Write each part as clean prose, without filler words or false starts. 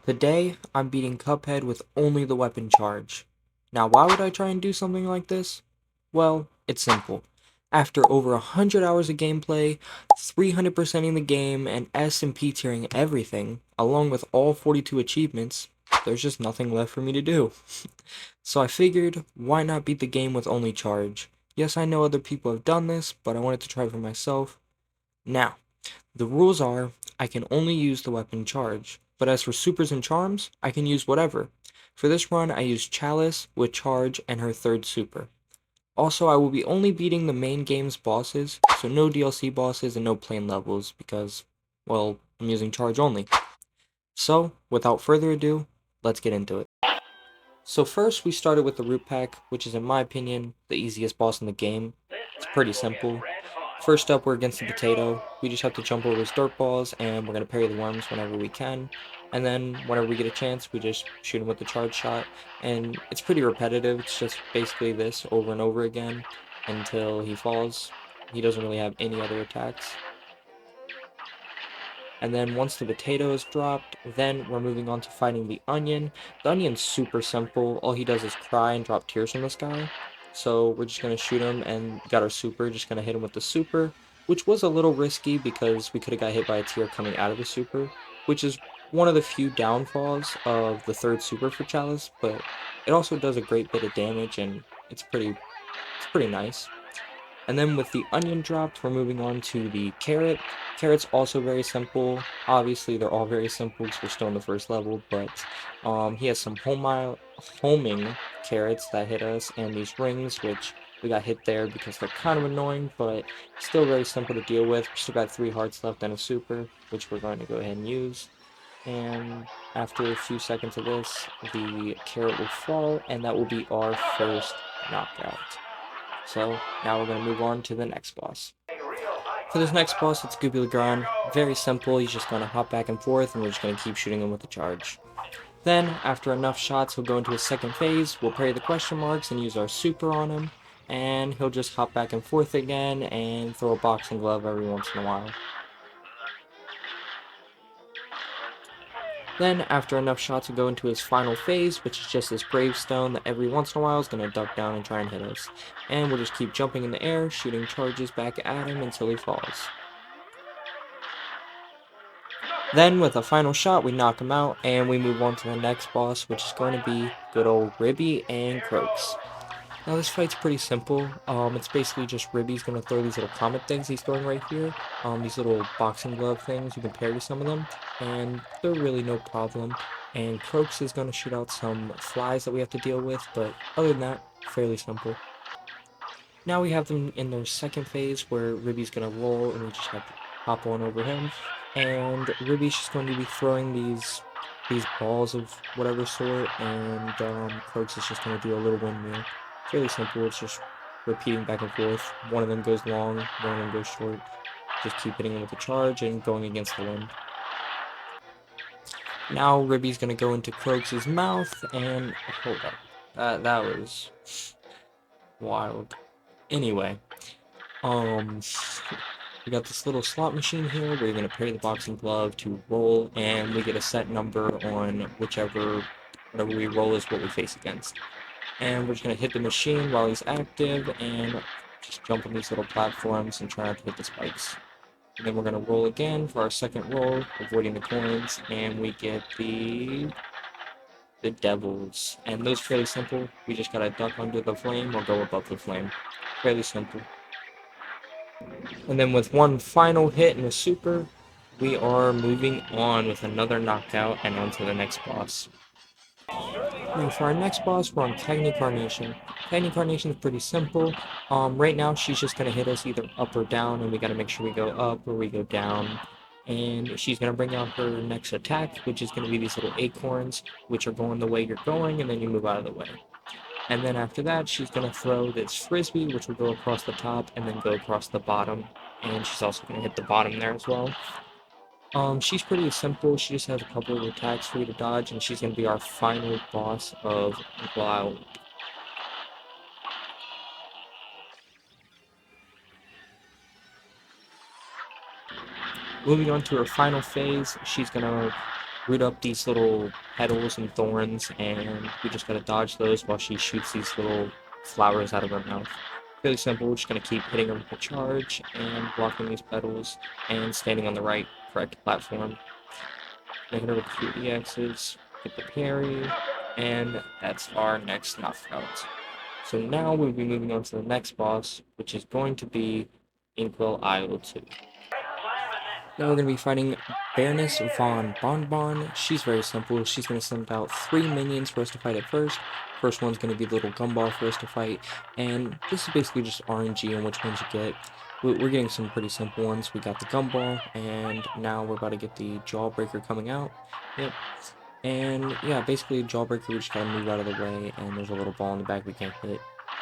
Today, I'm beating Cuphead with only the weapon charge. Now, why would I try and do something like this? Well, it's simple. After over 100 hours of gameplay, 300%ing the game, and S and P tiering everything, along with all 42 achievements, there's just nothing left for me to do. So I figured, why not beat the game with only charge? Yes, I know other people have done this, but I wanted to try for myself. Now, the rules are, I can only use the weapon charge, but as for supers and charms, I can use whatever. For this run, I used Chalice with charge and her third super. Also, I will be only beating the main game's bosses, so no DLC bosses and no plain levels, because, well, I'm using charge only. So, without further ado, let's get into it. So first, we started with the Root Pack, which is in my opinion, the easiest boss in the game. It's pretty simple. First up, we're against the potato. We just have to jump over his dirt balls, and we're going to parry the worms whenever we can. And then, whenever we get a chance, we just shoot him with the charge shot. And it's pretty repetitive. It's just basically this over and over again until he falls. He doesn't really have any other attacks. And then once the potato is dropped, then we're moving on to fighting the onion. The onion's super simple. All he does is cry and drop tears from the sky. So we're just going to shoot him and got our super, just going to hit him with the super, which was a little risky because we could have got hit by a tear coming out of the super, which is one of the few downfalls of the third super for Chalice, but it also does a great bit of damage and it's pretty nice. And then with the onion dropped, we're moving on to the carrot. Carrot's also very simple. Obviously, they're all very simple because we're still in the first level, but he has some homing carrots that hit us, and these rings, which we got hit there because they're kind of annoying, but still very simple to deal with. We still got 3 hearts left and a super, which we're going to go ahead and use. And after a few seconds of this, the carrot will fall, and that will be our first knockout. So now we're going to move on to the next boss. For this next boss, it's Gubilgran. Very simple, he's just going to hop back and forth, and we're just going to keep shooting him with the charge. Then, after enough shots, he'll go into his second phase, we'll parry the question marks and use our super on him, and he'll just hop back and forth again and throw a boxing glove every once in a while. Then, after enough shots, he'll go into his final phase, which is just this gravestone that every once in a while is going to duck down and try and hit us. And we'll just keep jumping in the air, shooting charges back at him until he falls. Then, with a final shot, we knock him out, and we move on to the next boss, which is going to be good old Ribby and Croaks. Now, this fight's pretty simple. It's basically just Ribby's going to throw these little comet things he's throwing right here. These little boxing glove things, you can parry some of them, and they're really no problem. And Croaks is going to shoot out some flies that we have to deal with, but other than that, fairly simple. Now we have them in their second phase, where Ribby's going to roll, and we just have to hop on over him. And Ribby's just going to be throwing these balls of whatever sort, and Croaks is just going to do a little windmill. Fairly simple, it's just repeating back and forth. One of them goes long, one of them goes short. Just keep hitting him with the charge and going against the wind. Now Ribby's going to go into Croaks' mouth, and hold up. That was wild. Anyway, we got this little slot machine here where you're going to parry the boxing glove to roll, and we get a set number on whatever we roll is what we face against. And we're just going to hit the machine while he's active and just jump on these little platforms and try not to hit the spikes. And then we're going to roll again for our second roll, avoiding the coins, and we get the devils. And those are fairly simple. We just got to duck under the flame or go above the flame. Fairly simple. And then with one final hit and a super, we are moving on with another knockout and on to the next boss. Now for our next boss, we're on Cagney Carnation. Cagney Carnation is pretty simple. Right now she's just going to hit us either up or down, and we got to make sure we go up or we go down. And she's going to bring out her next attack, which is going to be these little acorns, which are going the way you're going, and then you move out of the way. And then after that, she's going to throw this frisbee, which will go across the top and then go across the bottom. And she's also going to hit the bottom there as well. She's pretty simple. She just has a couple of attacks for you to dodge, and she's going to be our final boss of Wow. Moving on to her final phase, she's going to root up these little petals and thorns, and we just gotta dodge those while she shoots these little flowers out of her mouth. Really simple, we're just gonna keep hitting her with the charge and blocking these petals and standing on the right correct platform. Gonna hit her with a few EXs, get the parry, and that's our next knockout. So now we'll be moving on to the next boss, which is going to be Inkwell Isle 2. Now we're going to be fighting Baroness von Bonbon. She's very simple. She's going to send out 3 minions for us to fight at first. First one's going to be the little gumball for us to fight, and this is basically just RNG on which ones you get. We're getting some pretty simple ones. We got the gumball, and now we're about to get the jawbreaker coming out. Yep. And yeah, basically jawbreaker, we just gotta move out of the way, and there's a little ball in the back we can't hit.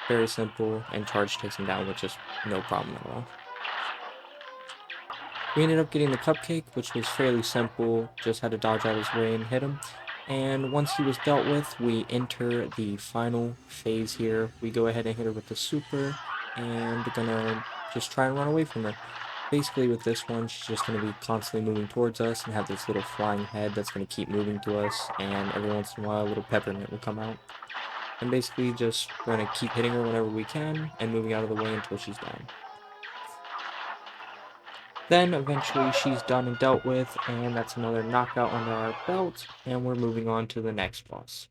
Very simple, and charge takes him down with just no problem at all. We ended up getting the cupcake, which was fairly simple, just had to dodge out his way and hit him. And once he was dealt with, we enter the final phase here. We go ahead and hit her with the super, and gonna just try and run away from her. Basically with this one, she's just going to be constantly moving towards us and have this little flying head that's going to keep moving to us, and every once in a while a little peppermint will come out. And basically just we're going to keep hitting her whenever we can and moving out of the way until she's down. Then eventually she's done and dealt with, and that's another knockout under our belt, and we're moving on to the next boss.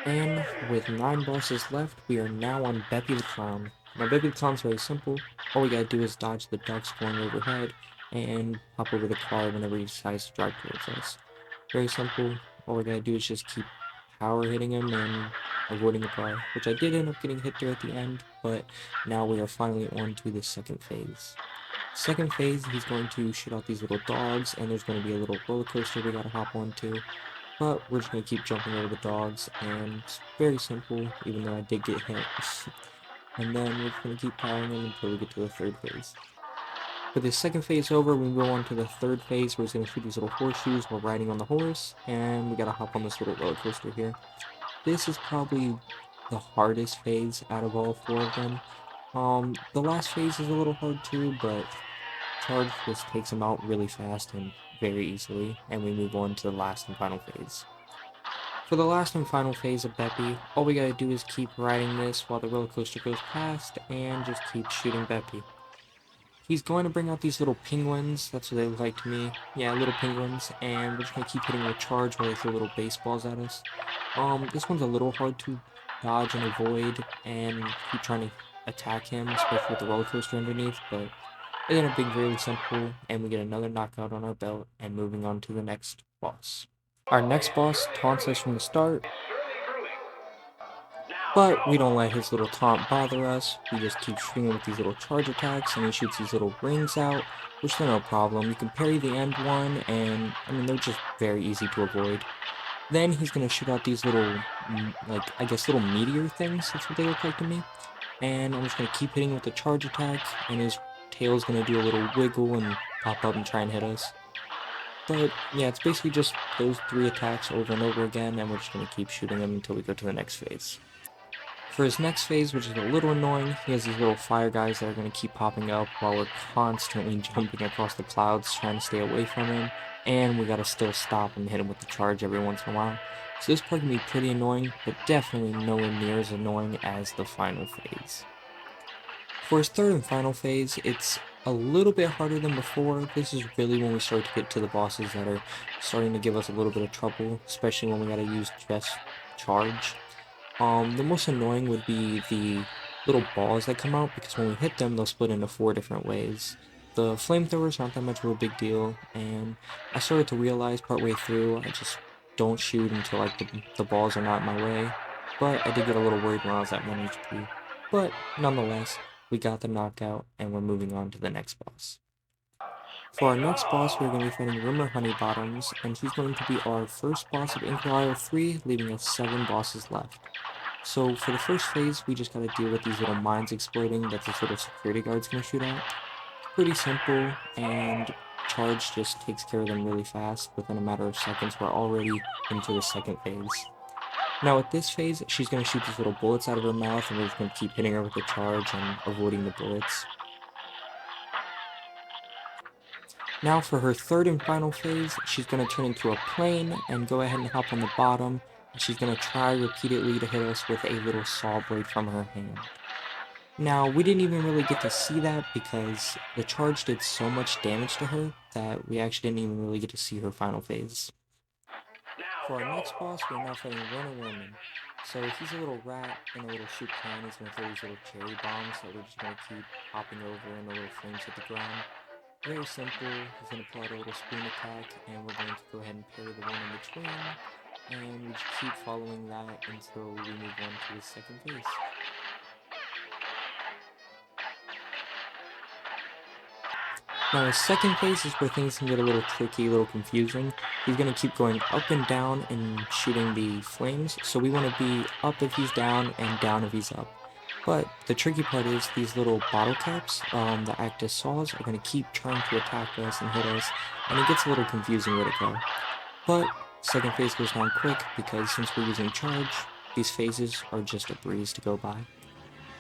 And with 9 bosses left, we are now on Beppy the Clown. Now Beppy the Clown's very simple. All we gotta do is dodge the ducks going overhead and hop over the car whenever he decides to drive towards us. Very simple. All we gotta do is just keep power hitting him and avoiding the car, which I did end up getting hit there at the end, but now we are finally on to the second phase. Second phase, he's going to shoot out these little dogs, and there's going to be a little roller coaster we gotta hop onto. But we're just going to keep jumping over the dogs, and it's very simple, even though I did get hit. And then we're just going to keep powering them until we get to the third phase. With the second phase over, we go on to the third phase, where he's going to shoot these little horseshoes while riding on the horse, and we got to hop on this little roller coaster here. This is probably the hardest phase out of all 4 of them. The last phase is a little hard too, but charge just takes him out really fast and very easily, and we move on to the last and final phase. For the last and final phase of Beppy, all we gotta do is keep riding this while the roller coaster goes past, and just keep shooting Beppy. He's going to bring out these little penguins, that's what they look like to me. Yeah, little penguins, and we're just gonna keep hitting with charge while they throw little baseballs at us. This one's a little hard to dodge and avoid, and keep trying to attack him, especially with the roller coaster underneath, but it ended up being really simple, and we get another knockout on our belt, and moving on to the next boss. Our next boss taunts us from the start, but we don't let his little taunt bother us. We just keep shooting him with these little charge attacks, and he shoots these little rings out, which they're no problem. You can parry the end one, and I mean, they're just very easy to avoid. Then he's going to shoot out these little, like, I guess little meteor things, that's what they look like to me. And I'm just going to keep hitting with the charge attack, and his tail's going to do a little wiggle and pop up and try and hit us. But yeah, it's basically just those 3 attacks over and over again, and we're just going to keep shooting him until we go to the next phase. For his next phase, which is a little annoying, he has these little fire guys that are going to keep popping up while we're constantly jumping across the clouds trying to stay away from him, and we gotta still stop and hit him with the charge every once in a while. So this part can be pretty annoying, but definitely nowhere near as annoying as the final phase. For his third and final phase, it's a little bit harder than before. This is really when we start to get to the bosses that are starting to give us a little bit of trouble, especially when we gotta use just charge. The most annoying would be the little balls that come out, because when we hit them, they'll split into 4 different ways. The flamethrowers aren't that much of a big deal, and I started to realize partway through, I just don't shoot until like the balls are not in my way. But I did get a little worried when I was at 1 HP. But nonetheless, we got the knockout, and we're moving on to the next boss. For our next boss, we're going to be fighting Rimmer Honeybottoms, and he's going to be our first boss of Inkwell Isle 3, leaving us 7 bosses left. So for the first phase, we just gotta deal with these little mines exploding that this little security guard's gonna shoot out. It's pretty simple, and charge just takes care of them really fast. Within a matter of seconds, we're already into the second phase. Now with this phase, she's gonna shoot these little bullets out of her mouth, and we're just gonna keep hitting her with the charge and avoiding the bullets. Now for her third and final phase, she's going to turn into a plane and go ahead and hop on the bottom, and she's going to try repeatedly to hit us with a little saw blade from her hand. Now, we didn't even really get to see that because the charge did so much damage to her that we actually didn't even really get to see her final phase. For our next boss, we're now fighting Rona Roman. So he's a little rat in a little soup can. He's going to throw these little cherry bombs that we're just going to keep hopping over and the little flames hit the ground. Very simple. He's going to pull out a little spoon attack, and we're going to go ahead and parry the one in between. And we just keep following that until we move on to his second phase. Now his second phase is where things can get a little tricky, a little confusing. He's going to keep going up and down and shooting the flames, so we want to be up if he's down and down if he's up. But the tricky part is these little bottle caps that act as saws are going to keep trying to attack us and hit us, and it gets a little confusing where to go. But second phase goes down quick because since we're using charge, these phases are just a breeze to go by.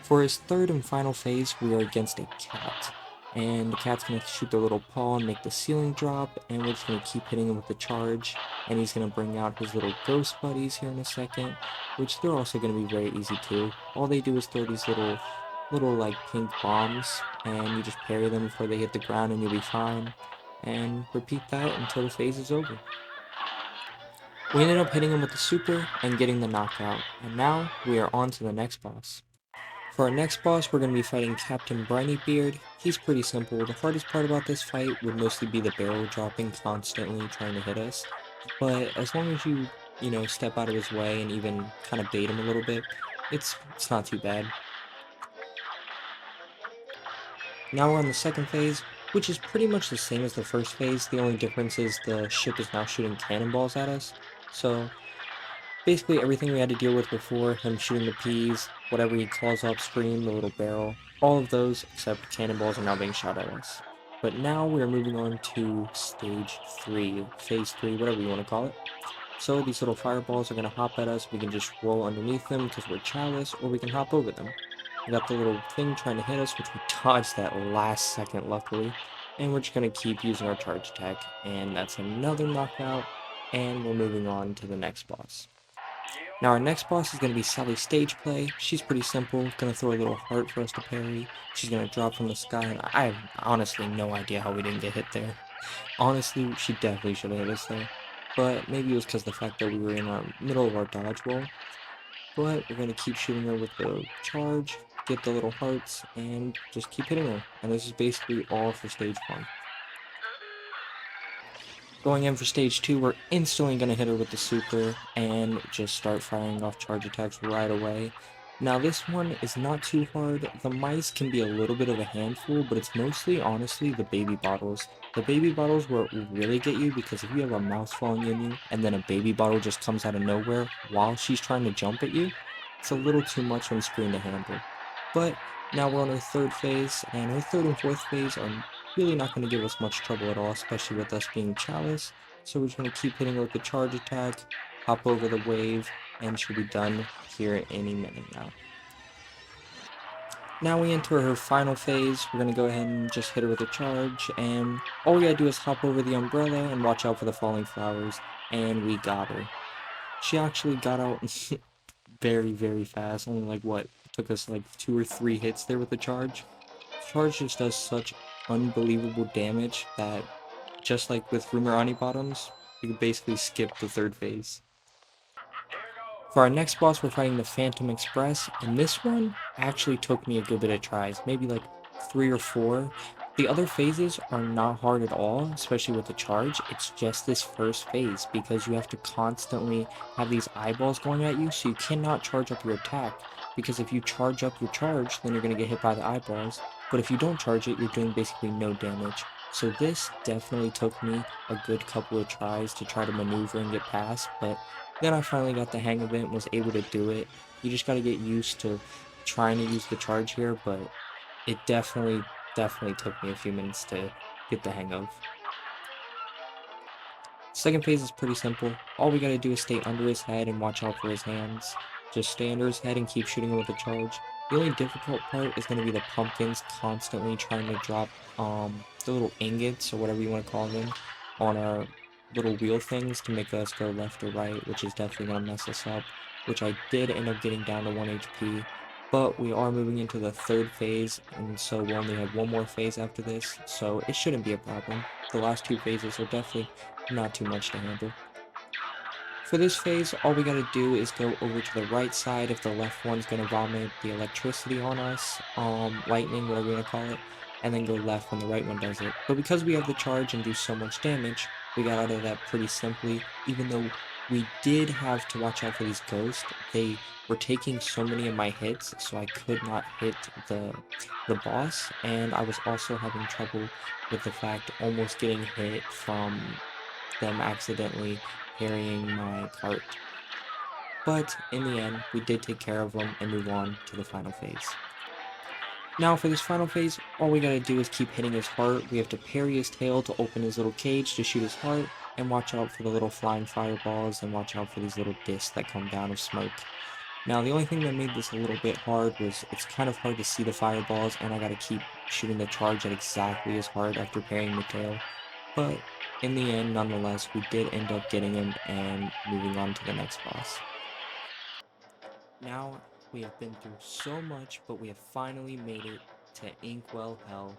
For his third and final phase, we are against a cat. And the cat's going to shoot the little paw and make the ceiling drop, and we're just going to keep hitting him with the charge. And he's going to bring out his little ghost buddies here in a second, which they're also going to be very easy too. All they do is throw these little like pink bombs, and you just parry them before they hit the ground and you'll be fine. And repeat that until the phase is over. We ended up hitting him with the super and getting the knockout, and now we are on to the next boss. For our next boss, we're going to be fighting Captain Brinybeard. He's pretty simple. The hardest part about this fight would mostly be the barrel dropping constantly trying to hit us. But as long as you step out of his way and even kind of bait him a little bit, it's not too bad. Now we're on the second phase, which is pretty much the same as the first phase. The only difference is the ship is now shooting cannonballs at us. So basically everything we had to deal with before, him shooting the peas, whatever he calls up, scream, the little barrel, all of those except cannonballs are now being shot at us. But now we are moving on to stage 3, phase 3, whatever you want to call it. So these little fireballs are going to hop at us. We can just roll underneath them because we're chalice, or we can hop over them. We got the little thing trying to hit us, which we dodged that last second luckily. And we're just going to keep using our charge attack. And that's another knockout. And we're moving on to the next boss. Now our next boss is going to be Sally Stageplay. She's pretty simple, going to throw a little heart for us to parry. She's going to drop from the sky, and I have honestly no idea how we didn't get hit there. Honestly, she definitely should have hit us there. But maybe it was because of the fact that we were in our middle of our dodge roll. But we're going to keep shooting her with the charge, get the little hearts, and just keep hitting her. And this is basically all for stage 1. Going in for stage 2, we're instantly going to hit her with the super and just start firing off charge attacks right away. Now this one is not too hard. The mice can be a little bit of a handful, but it's mostly, honestly, the baby bottles. The baby bottles will really get you because if you have a mouse falling in you and then a baby bottle just comes out of nowhere while she's trying to jump at you, it's a little too much on screen to handle. But now we're on our third phase, and our third and fourth phase are really not going to give us much trouble at all, especially with us being chalice. So we're just going to keep hitting her with the charge attack, hop over the wave, and she'll be done here any minute now. Now we enter her final phase. We're going to go ahead and just hit her with a charge, and all we gotta do is hop over the umbrella and watch out for the falling flowers, and we got her. She actually got out very, very fast, only like what, took us like 2 or 3 hits there with the charge. Charge just does such unbelievable damage that, just like with Rumerani Bottoms, you could basically skip the third phase. For our next boss, we're fighting the Phantom Express, and this one actually took me a good bit of tries, maybe like 3 or 4. The other phases are not hard at all, especially with the charge. It's just this first phase, because you have to constantly have these eyeballs going at you, so you cannot charge up your attack, because if you charge up your charge, then you're going to get hit by the eyeballs, but if you don't charge it, you're doing basically no damage. So this definitely took me a good couple of tries to try to maneuver and get past, but then I finally got the hang of it and was able to do it. You just gotta get used to trying to use the charge here, but it definitely took me a few minutes to get the hang of. Second phase is pretty simple. All we gotta do is stay under his head and watch out for his hands. Just stay under his head and keep shooting him with a charge. The only difficult part is going to be the pumpkins constantly trying to drop the little ingots or whatever you want to call them on our little wheel things to make us go left or right, which is definitely going to mess us up, which I did end up getting down to 1 HP. But we are moving into the third phase, and so we'll only have one more phase after this, so it shouldn't be a problem. The last two phases are definitely not too much to handle. For this phase, all we gotta do is go over to the right side if the left one's gonna vomit the electricity on us, lightning, whatever you wanna call it, and then go left when the right one does it. But because we have the charge and do so much damage, we got out of that pretty simply, even though we did have to watch out for these ghosts. They were taking so many of my hits, so I could not hit the boss, and I was also having trouble with the fact almost getting hit from them accidentally carrying my cart. But in the end, we did take care of them and move on to the final phase. Now for this final phase, all we gotta do is keep hitting his heart. We have to parry his tail to open his little cage to shoot his heart, and watch out for the little flying fireballs, and watch out for these little discs that come down of smoke. Now the only thing that made this a little bit hard was it's kind of hard to see the fireballs, and I gotta keep shooting the charge at exactly as hard after parrying the tail. But in the end, nonetheless, we did end up getting him and moving on to the next boss. Now we have been through so much, but we have finally made it to Inkwell Hell,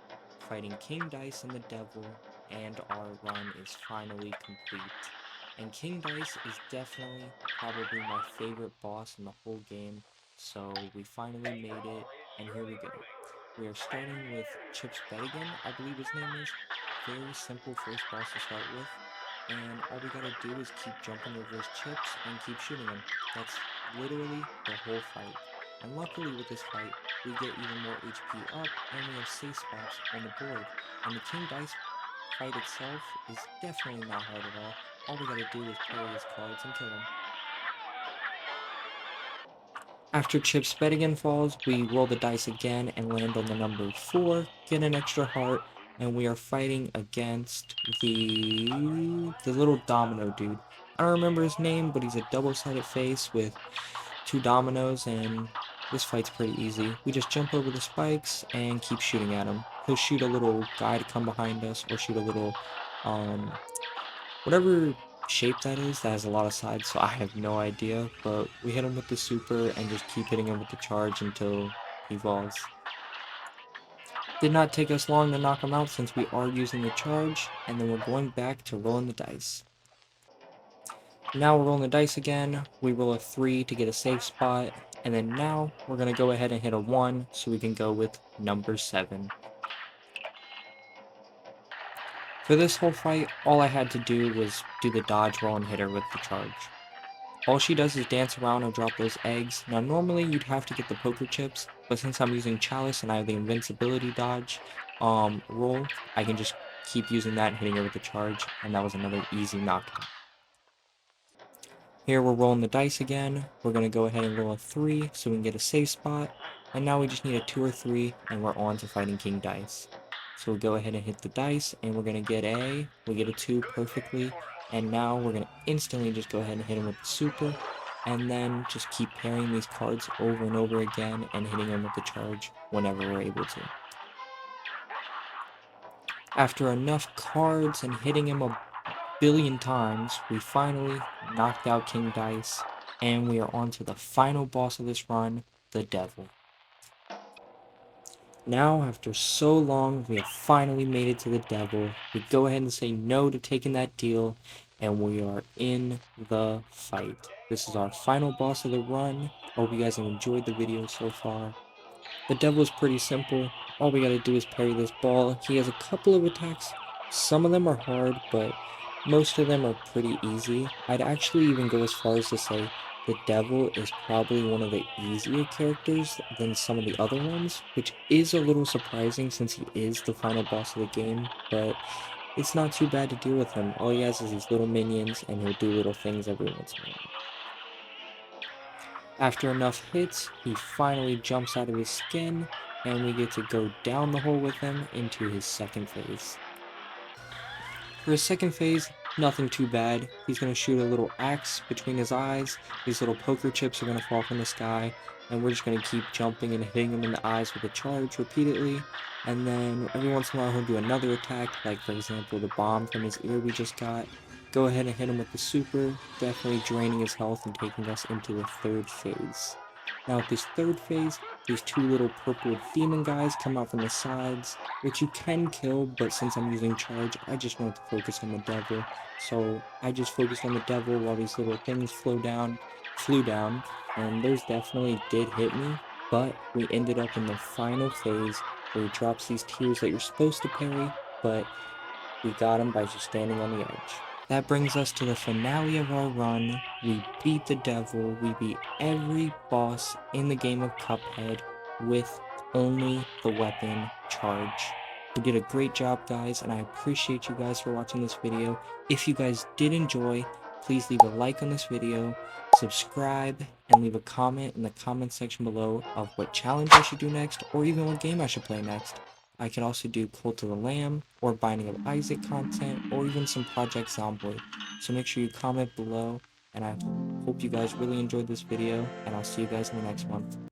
fighting King Dice and the Devil, and our run is finally complete. And King Dice is definitely probably my favorite boss in the whole game, so we finally made it, and here we go. We are starting with Chips Bedigan, I believe his name is. Very simple first boss to start with, and all we gotta do is keep jumping over his chips and keep shooting him. That's literally the whole fight. And luckily with this fight, we get even more HP up and we have safe spots on the board. And the King Dice fight itself is definitely not hard at all. All we gotta do is parry his cards and kill him. After Chip's Bedigan falls, we roll the dice again and land on the number 4, get an extra heart, and we are fighting against the little domino dude. I don't remember his name, but he's a double-sided face with two dominoes, and this fight's pretty easy. We just jump over the spikes and keep shooting at him. He'll shoot a little guy to come behind us, or shoot a little, um, whatever shape that is, that has a lot of sides, so I have no idea, but we hit him with the super and just keep hitting him with the charge until he falls. Did not take us long to knock him out since we are using the charge, and then we're going back to rolling the dice. Now we're rolling the dice again, we roll a 3 to get a safe spot, and then now we're going to go ahead and hit a 1 so we can go with number 7. For this whole fight, all I had to do was do the dodge roll and hit her with the charge. All she does is dance around and drop those eggs. Now, normally you'd have to get the poker chips, but since I'm using Chalice and I have the invincibility dodge roll, I can just keep using that and hitting her with the charge, and that was another easy knockout. Here we're rolling the dice again. We're going to go ahead and roll a 3 so we can get a safe spot, and now we just need a 2 or 3, and we're on to fighting King Dice. So we'll go ahead and hit the dice, and we're going to we get a 2 perfectly, and now we're going to instantly just go ahead and hit him with the super, and then just keep parrying these cards over and over again and hitting him with the charge whenever we're able to. After enough cards and hitting him a billion times, we finally knocked out King Dice, and we are on to the final boss of this run, the Devil. Now, after so long, we have finally made it to the Devil. We go ahead and say no to taking that deal, and we are in the fight. This is our final boss of the run. I hope you guys have enjoyed the video so far. The Devil is pretty simple. All we gotta do is parry this ball. He has a couple of attacks. Some of them are hard, but most of them are pretty easy. I'd actually even go as far as to say the Devil is probably one of the easier characters than some of the other ones, which is a little surprising since he is the final boss of the game, but it's not too bad to deal with him. All he has is these little minions, and he'll do little things every once in a while. After enough hits, he finally jumps out of his skin, and we get to go down the hole with him into his second phase. For his second phase, Nothing too bad. He's going to shoot a little axe between his eyes. These little poker chips are going to fall from the sky. And we're just going to keep jumping and hitting him in the eyes with a charge repeatedly. And then every once in a while he'll do another attack, like for example the bomb from his ear we just got. Go ahead and hit him with the super, definitely draining his health and taking us into the third phase. Now with this third phase, these two little purple demon guys come out from the sides, which you can kill, but since I'm using charge, I just want to focus on the devil. So I just focused on the devil while these little things flew down, and those definitely did hit me. But we ended up in the final phase where he drops these tears that you're supposed to parry, but we got him by just standing on the edge. That brings us to the finale of our run. We beat the devil. We beat every boss in the game of Cuphead with only the weapon charge. We did a great job, guys, and I appreciate you guys for watching this video. If you guys did enjoy, please leave a like on this video, subscribe, and leave a comment in the comment section below of what challenge I should do next, or even what game I should play next. I could also do Cult of the Lamb, or Binding of Isaac content, or even some Project Zomboid. So make sure you comment below, and I hope you guys really enjoyed this video, and I'll see you guys in the next one.